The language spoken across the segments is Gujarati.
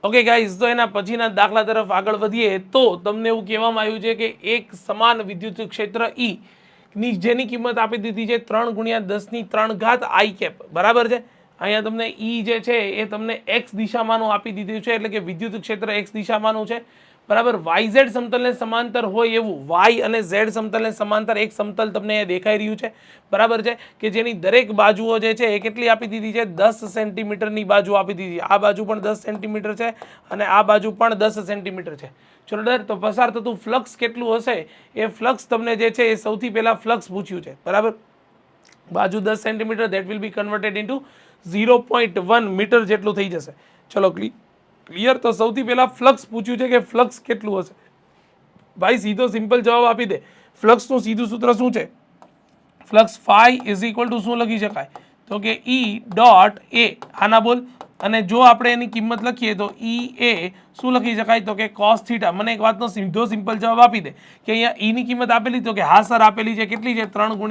ઓકે ગાઈઝ, તો એના પછીના દાખલા તરફ આગળ વધીએ તો તમને એવું કહેવામાં આવ્યું છે કે એક સમાન વિદ્યુત ક્ષેત્ર E ની જેની કિંમત આપી દીધી છે 3 × 10⁻³ I કેપ, બરાબર છે। અહીંયા તમને E જે છે એ તમને x દિશામાંનું આપી દીધું છે, એટલે કે વિદ્યુત ક્ષેત્ર x દિશામાંનું છે, બરાબર। YZ સમતલને સમાંતર હોય એવું y અને z સમતલને સમાંતર એક સમતલ તમને અહીંયા દેખાઈ રહ્યું છે, બરાબર છે, કે જેની દરેક બાજુઓ જે છે એ કેટલી આપી દીધી છે, 10 સેન્ટીમીટરની બાજુ આપી દીધી। આ બાજુ પણ 10 સેન્ટીમીટર છે અને આ બાજુ પણ 10 સેન્ટીમીટર છે। ચલો ડર, તો પસાર થતું ફ્લક્સ કેટલું હશે એ ફ્લક્સ તમને જે છે એ સૌથી પહેલા ફ્લક્સ પૂછ્યું છે, બરાબર। બાજુ 10 centimetre, that will be converted into 0.1 metre જેટલું થઈ જશે। ચલો ક્લિયર। તો સૌથી પહેલા ફ્લક્સ પૂછ્યું છે કે ફ્લક્સ કેટલું હશે। ભાઈ સીધો સિમ્પલ જવાબ આપી દે। ફ્લક્સનું સીધું સૂત્ર શું છે? Flux phi is equal to શું લખી શકાય? તો કે E ડોટ A, આના બોલ। અને જો આપણે એની કિંમત લખીએ તો E એ શું લખી શકાય? તો કે cos થીટા। મને એક વાતનો સીધો સિમ્પલ જવાબ આપી દે કે અહીંયા E ની કિંમત આપેલી, તો કે હા સર આપેલી છે, કેટલી છે? 3 ×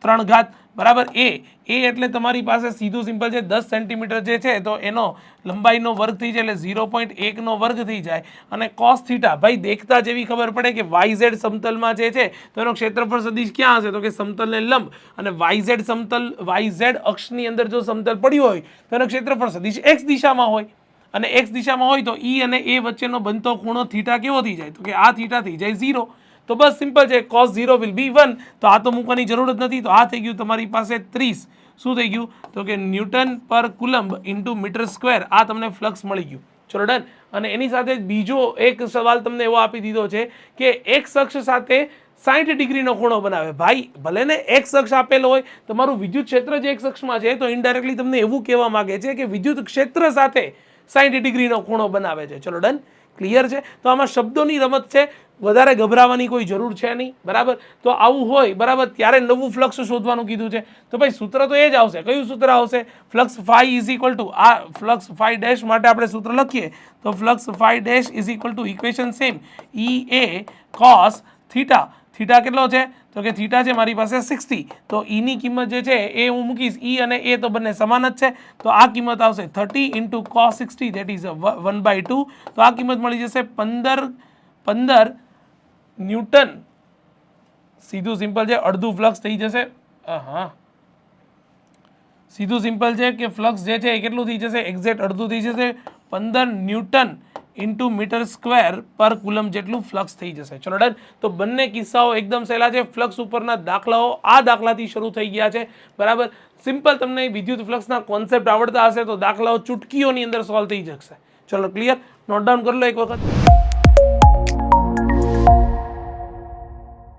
10⁻³ બરાબર। એ એટલે તમારી પાસે સીધું સિમ્પલ છે 10 સેન્ટીમીટર જે છે તો એનો લંબાઈનો વર્ગ થઈ જાય એટલે 0.1 નો વર્ગ થઈ જાય। અને cos થીટા ભાઈ દેખતા જેવી ખબર પડે કે YZ સમતલમાં જે છે તો એનો ક્ષેત્રફળ સદિશ ક્યાં હશે? તો કે સમતલને લંબ। અને YZ સમતલ, YZ અક્ષની અંદર જો સમતલ પડ્યું હોય તો એનો ક્ષેત્રફળ સદિશ x દિશામાં હોય, અને x દિશામાં હોય તો E અને A વચ્ચેનો બનતો ખૂણો થીટા કેવો થઈ જાય? તો કે આ થીટા થઈ જાય 0। તો બસ સિમ્પલ છે, cos 0 વિલ બી 1। તો આ તો મૂકવાની જરૂર જ નથી। તો આ થઈ ગયું તમારી પાસે 30, શું થઈ ગયું? તો કે ન્યૂટન પર કુલમ્બ ઇન્ટુ મીટર સ્ક્વેર। આ તમને ફ્લક્સ મળી ગયું। ચલો ડન। અને એની સાથે બીજો એક સવાલ તમને એવો આપી દીધો છે કે x અક્ષ સાથે 60 ડિગ્રીનો ખૂણો બનાવે। ભાઈ ભલે ને x અક્ષ આપેલો હોય, તમારું વિદ્યુત ક્ષેત્ર જે x અક્ષમાં છે તો ઇનડાયરેક્ટલી તમને એવું કહેવા માંગે છે કે વિદ્યુત ક્ષેત્ર સાથે 60 ડિગ્રીનો ખૂણો બનાવે છે। ચલો ડન, ક્લિયર છે। તો આમાં શબ્દોની રમત છે, વધારે ગભરાવાની કોઈ જરૂર છે નહીં, બરાબર। તો આવું હોય, બરાબર, ત્યારે નવું ફ્લક્સ શોધવાનું કીધું છે તો ભાઈ સૂત્ર તો એ જ આવશે। કયું સૂત્ર આવશે? Flux phi is equal to આ ફ્લક્સ ફાઈ ડેશ માટે આપણે સૂત્ર લખીએ તો flux phi dash is equal to equation same E a cos theta. Theta કેટલો છે? તો કે થીટા છે મારી પાસે 60। તો E ની કિંમત જે છે એ હું મૂકીશ, E અને A તો બંને સમાન જ છે, તો આ કિંમત આવશે 30 × cos 60, ધેટ ઇઝ 1/2। તો આ કિંમત મળી જશે 15 ન્યૂટન। સીધું સિમ્પલ છે, અડધું ફ્લક્સ થઈ જશે। હા, સીધું સિમ્પલ છે કે ફ્લક્સ જે છે એ કેટલું થઈ જશે? એક્ઝેક્ટ અડધું થઈ જશે, 15 ન્યૂટન ઇન્ટુ મીટર સ્ક્વેર પર કુલમ જેટલું ફ્લક્સ થઈ જશે। ચલો ડન। તો બંને કિસ્સાઓ એકદમ સહેલા છે। ફ્લક્સ ઉપરના દાખલાઓ આ દાખલાથી શરૂ થઈ ગયા છે, બરાબર। સિમ્પલ તમને વિદ્યુત ફ્લક્સના કોન્સેપ્ટ આવડતા હશે તો દાખલાઓ ચૂટકીઓની અંદર સોલ્વ થઈ જશે। ચલો ક્લિયર, નોટ ડાઉન કરી લો એક વખત।